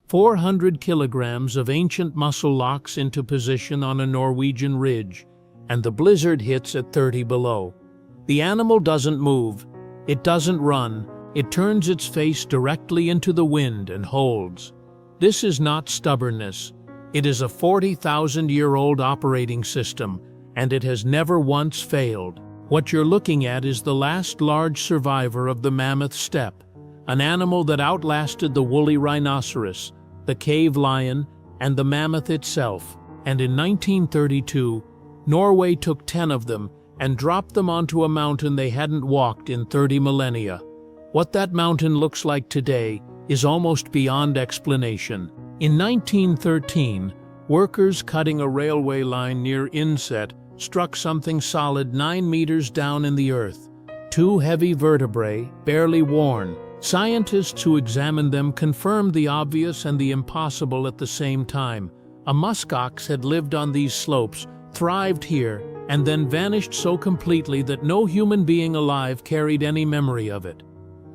400 kilograms of ancient muscle locks into position on a Norwegian ridge, and the blizzard hits at 30 below. The animal doesn't move, it doesn't run, it turns its face directly into the wind and holds. This is not stubbornness. It is a 40,000-year-old operating system, and it has never once failed. What you're looking at is the last large survivor of the mammoth steppe, an animal that outlasted the woolly rhinoceros, the cave lion, and the mammoth itself. And in 1932, Norway took 10 of them and dropped them onto a mountain they hadn't walked in 30 millennia. What that mountain looks like today is almost beyond explanation. In 1913, workers cutting a railway line near Inset struck something solid 9 meters down in the earth. 2 heavy vertebrae, barely worn. Scientists who examined them confirmed the obvious and the impossible at the same time. A musk ox had lived on these slopes, thrived here, and then vanished so completely that no human being alive carried any memory of it.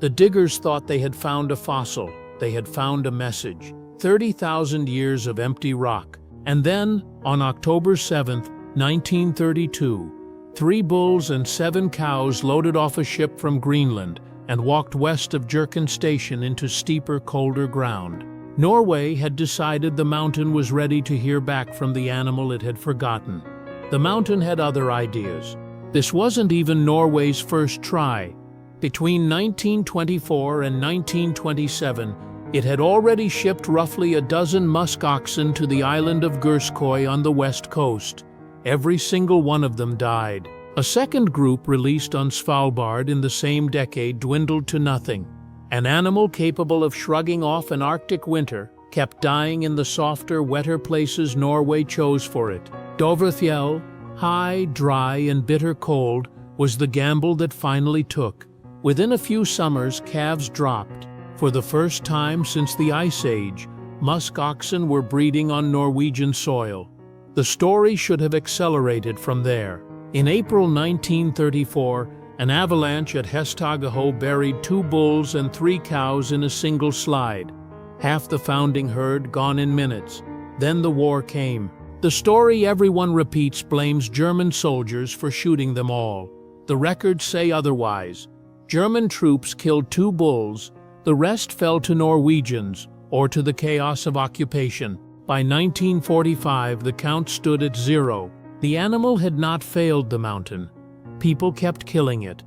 The diggers thought they had found a fossil. They had found a message. 30,000 years of empty rock. And then, on October 7, 1932, 3 bulls and 7 cows loaded off a ship from Greenland and walked west of Jurken Station into steeper, colder ground. Norway had decided the mountain was ready to hear back from the animal it had forgotten. The mountain had other ideas. This wasn't even Norway's first try. Between 1924 and 1927, it had already shipped roughly a dozen musk oxen to the island of Gurskoy on the west coast. Every single one of them died. A second group released on Svalbard in the same decade dwindled to nothing. An animal capable of shrugging off an Arctic winter kept dying in the softer, wetter places Norway chose for it. Dovrefjell, high, dry, and bitter cold, was the gamble that finally took. Within a few summers, calves dropped. For the first time since the Ice Age, musk oxen were breeding on Norwegian soil. The story should have accelerated from there. In April 1934, an avalanche at Hestagaho buried 2 bulls and 3 cows in a single slide. Half the founding herd gone in minutes. Then the war came. The story everyone repeats blames German soldiers for shooting them all. The records say otherwise. German troops killed 2 bulls, the rest fell to Norwegians, or to the chaos of occupation. By 1945, the count stood at 0. The animal had not failed the mountain. People kept killing it.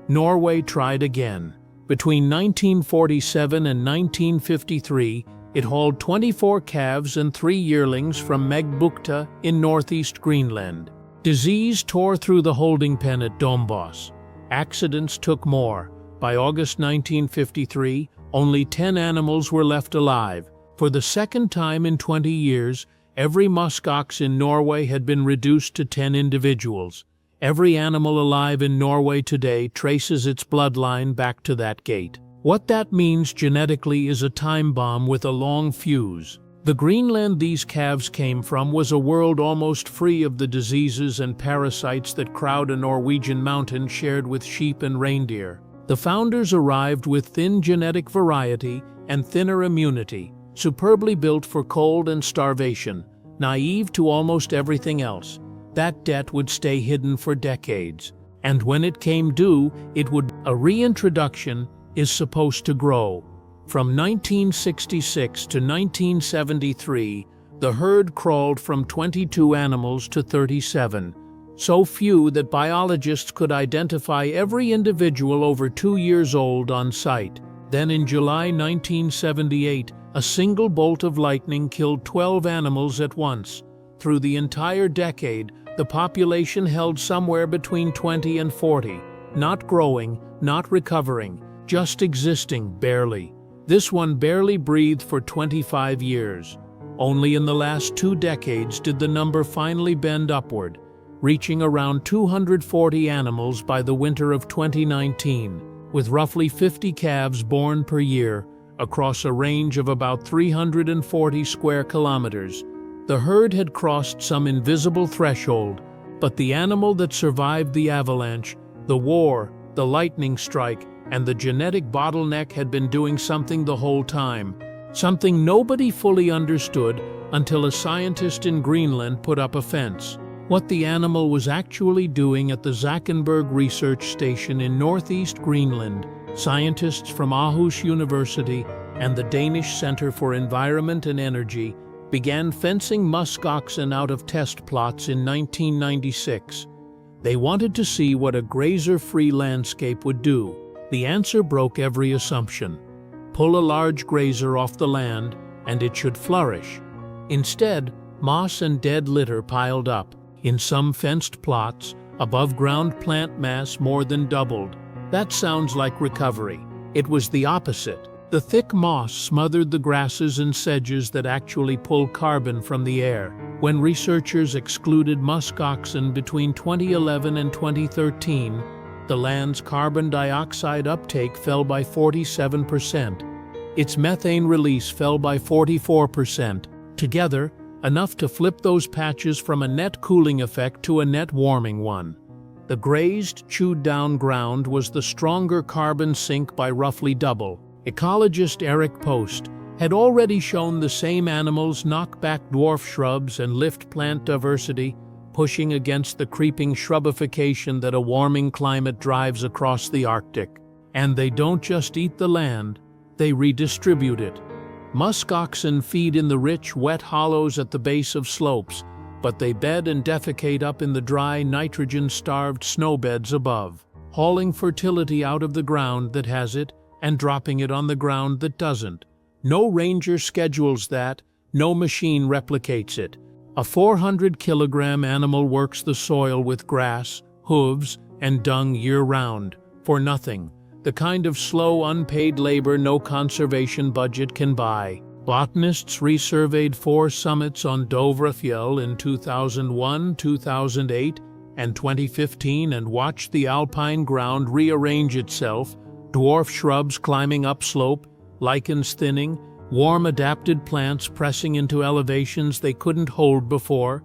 Norway tried again. Between 1947 and 1953, it hauled 24 calves and 3 yearlings from Megbukta in northeast Greenland. Disease tore through the holding pen at Dombås. Accidents took more. By August 1953, only 10 animals were left alive. For the second time in 20 years, every musk ox in Norway had been reduced to 10 individuals. Every animal alive in Norway today traces its bloodline back to that gate. What that means genetically is a time bomb with a long fuse. The Greenland these calves came from was a world almost free of the diseases and parasites that crowd a Norwegian mountain shared with sheep and reindeer. The founders arrived with thin genetic variety and thinner immunity, superbly built for cold and starvation, naive to almost everything else. That debt would stay hidden for decades. And when it came due, it would. A reintroduction is supposed to grow. From 1966 to 1973, the herd crawled from 22 animals to 37, so few that biologists could identify every individual over 2 years old on site. Then in July 1978, a single bolt of lightning killed 12 animals at once. Through the entire decade, the population held somewhere between 20 and 40, not growing, not recovering, just existing barely. This one barely breathed for 25 years. Only in the last 2 decades did the number finally bend upward, reaching around 240 animals by the winter of 2019, with roughly 50 calves born per year across a range of about 340 square kilometers. The herd had crossed some invisible threshold, but the animal that survived the avalanche, the war, the lightning strike, and the genetic bottleneck had been doing something the whole time. something nobody fully understood until a scientist in Greenland put up a fence. What the animal was actually doing at the Zackenberg Research Station in northeast Greenland, scientists from Aarhus University and the Danish Center for Environment and Energy began fencing musk oxen out of test plots in 1996. They wanted to see what a grazer-free landscape would do. The answer broke every assumption. Pull a large grazer off the land, and it should flourish. Instead, moss and dead litter piled up. In some fenced plots, above-ground plant mass more than doubled. That sounds like recovery. It was the opposite. The thick moss smothered the grasses and sedges that actually pull carbon from the air. When researchers excluded musk oxen between 2011 and 2013, the land's carbon dioxide uptake fell by 47%. Its methane release fell by 44%. Together, enough to flip those patches from a net cooling effect to a net warming one. The grazed, chewed-down ground was the stronger carbon sink by roughly double. Ecologist Eric Post had already shown the same animals knock back dwarf shrubs and lift plant diversity, pushing against the creeping shrubification that a warming climate drives across the Arctic. And they don't just eat the land, they redistribute it. Musk oxen feed in the rich, wet hollows at the base of slopes, but they bed and defecate up in the dry, nitrogen-starved snowbeds above, hauling fertility out of the ground that has it and dropping it on the ground that doesn't. No ranger schedules that, no machine replicates it. A 400-kilogram animal works the soil with grass, hooves, and dung year-round, for nothing. The kind of slow, unpaid labor no conservation budget can buy. Botanists resurveyed 4 summits on Dovrefjell in 2001, 2008, and 2015 and watched the alpine ground rearrange itself, dwarf shrubs climbing upslope, lichens thinning, warm adapted plants pressing into elevations they couldn't hold before.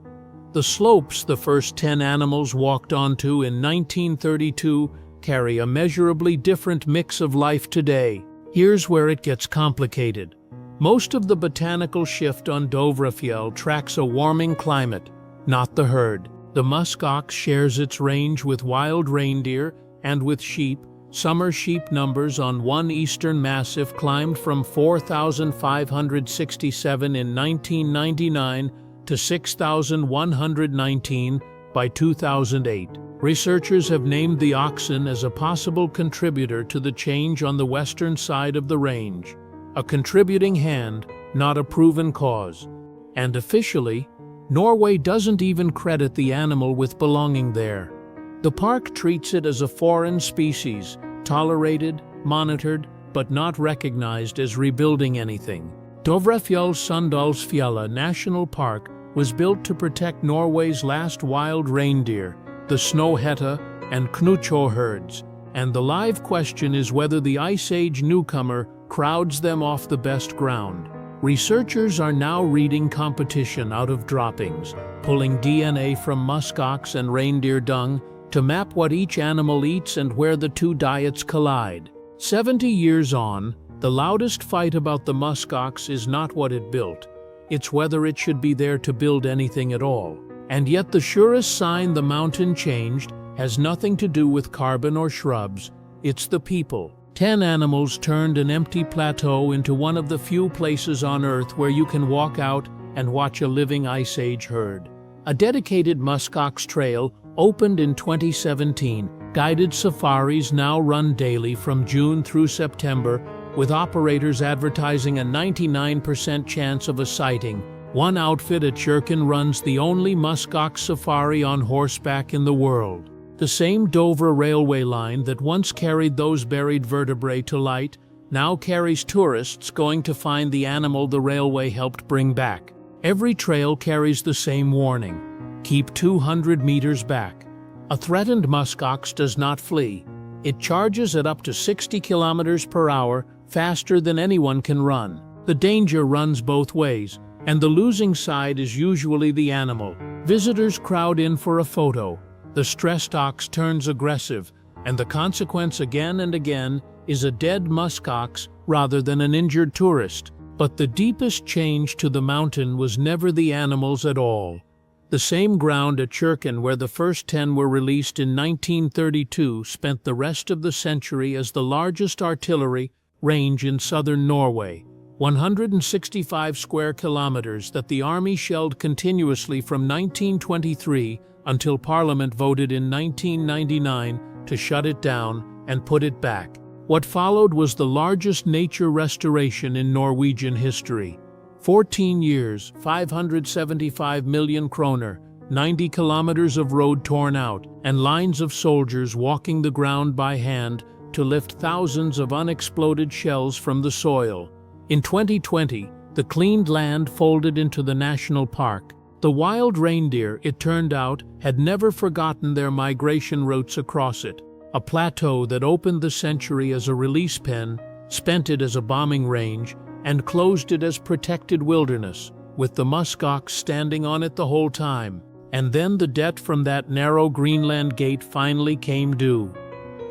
The slopes the first 10 animals walked onto in 1932 carry a measurably different mix of life today. Here's where it gets complicated. Most of the botanical shift on Dovrefjell tracks a warming climate, not the herd. The musk ox shares its range with wild reindeer and with sheep. Summer sheep numbers on one eastern massif climbed from 4,567 in 1999 to 6,119 by 2008. Researchers have named the oxen as a possible contributor to the change on the western side of the range. A contributing hand, not a proven cause. And officially, Norway doesn't even credit the animal with belonging there. The park treats it as a foreign species, tolerated, monitored, but not recognized as rebuilding anything. Dovrefjell Sunndalsfjella National Park was built to protect Norway's last wild reindeer, the snøhetta and knutjo herds, and the live question is whether the Ice Age newcomer crowds them off the best ground. Researchers are now reading competition out of droppings, pulling DNA from musk ox and reindeer dung to map what each animal eats and where the two diets collide. 70 years on, the loudest fight about the musk ox is not what it built. It's whether it should be there to build anything at all. And yet the surest sign the mountain changed has nothing to do with carbon or shrubs. It's the people. 10 animals turned an empty plateau into one of the few places on Earth where you can walk out and watch a living Ice Age herd. A dedicated musk ox trail opened in 2017. Guided safaris now run daily from June through September, with operators advertising a 99% chance of a sighting. One outfit at Kjørken runs the only musk ox safari on horseback in the world. The same Dovre railway line that once carried those buried vertebrae to light now carries tourists going to find the animal the railway helped bring back. Every trail carries the same warning: keep 200 meters back. A threatened musk ox does not flee. It charges at up to 60 kilometers per hour, faster than anyone can run. The danger runs both ways, and the losing side is usually the animal. Visitors crowd in for a photo. The stressed ox turns aggressive, and the consequence again and again is a dead musk ox rather than an injured tourist. But the deepest change to the mountain was never the animals at all. The same ground at Kjørken where the first 10 were released in 1932 spent the rest of the century as the largest artillery range in southern Norway, 165 square kilometers that the army shelled continuously from 1923 until Parliament voted in 1999 to shut it down and put it back. What followed was the largest nature restoration in Norwegian history. 14 years, 575 million kroner, 90 kilometers of road torn out, and lines of soldiers walking the ground by hand to lift thousands of unexploded shells from the soil. In 2020, the cleaned land folded into the national park. The wild reindeer, it turned out, had never forgotten their migration routes across it. A plateau that opened the century as a release pen, spent it as a bombing range, and closed it as protected wilderness, with the musk ox standing on it the whole time. And then the debt from that narrow Greenland gate finally came due.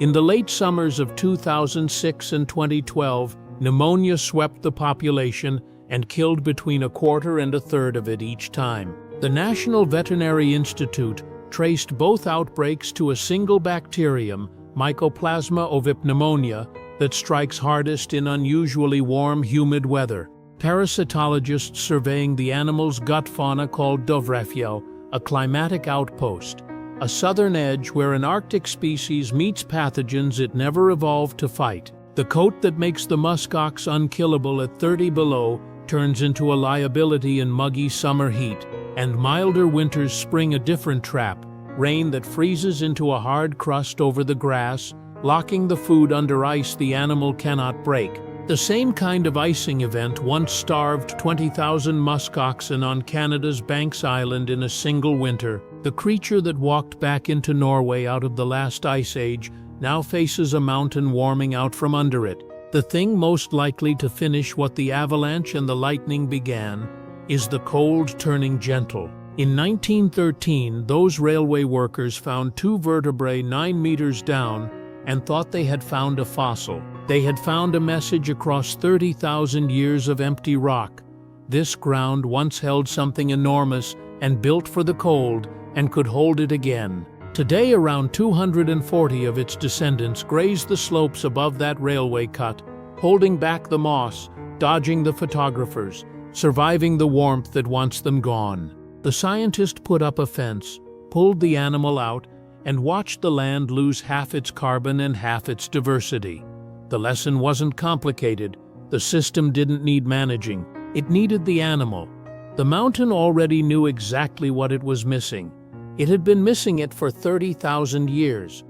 In the late summers of 2006 and 2012, pneumonia swept the population and killed between a quarter and a third of it each time. The National Veterinary Institute traced both outbreaks to a single bacterium, Mycoplasma ovipneumonia, that strikes hardest in unusually warm, humid weather. Parasitologists surveying the animal's gut fauna called Dovrefjell a climatic outpost, a southern edge where an Arctic species meets pathogens it never evolved to fight. The coat that makes the musk ox unkillable at 30 below turns into a liability in muggy summer heat, and milder winters spring a different trap, rain that freezes into a hard crust over the grass, locking the food under ice the animal cannot break. The same kind of icing event once starved 20,000 musk oxen on Canada's Banks Island in a single winter. The creature that walked back into Norway out of the last ice age now faces a mountain warming out from under it. The thing most likely to finish what the avalanche and the lightning began is the cold turning gentle. In 1913, those railway workers found 2 vertebrae 9 meters down and thought they had found a fossil. They had found a message across 30,000 years of empty rock. This ground once held something enormous and built for the cold and could hold it again. Today, around 240 of its descendants graze the slopes above that railway cut, holding back the moss, dodging the photographers, surviving the warmth that wants them gone. The scientist put up a fence, pulled the animal out, and watched the land lose half its carbon and half its diversity. The lesson wasn't complicated. The system didn't need managing. It needed the animal. The mountain already knew exactly what it was missing. It had been missing it for 30,000 years.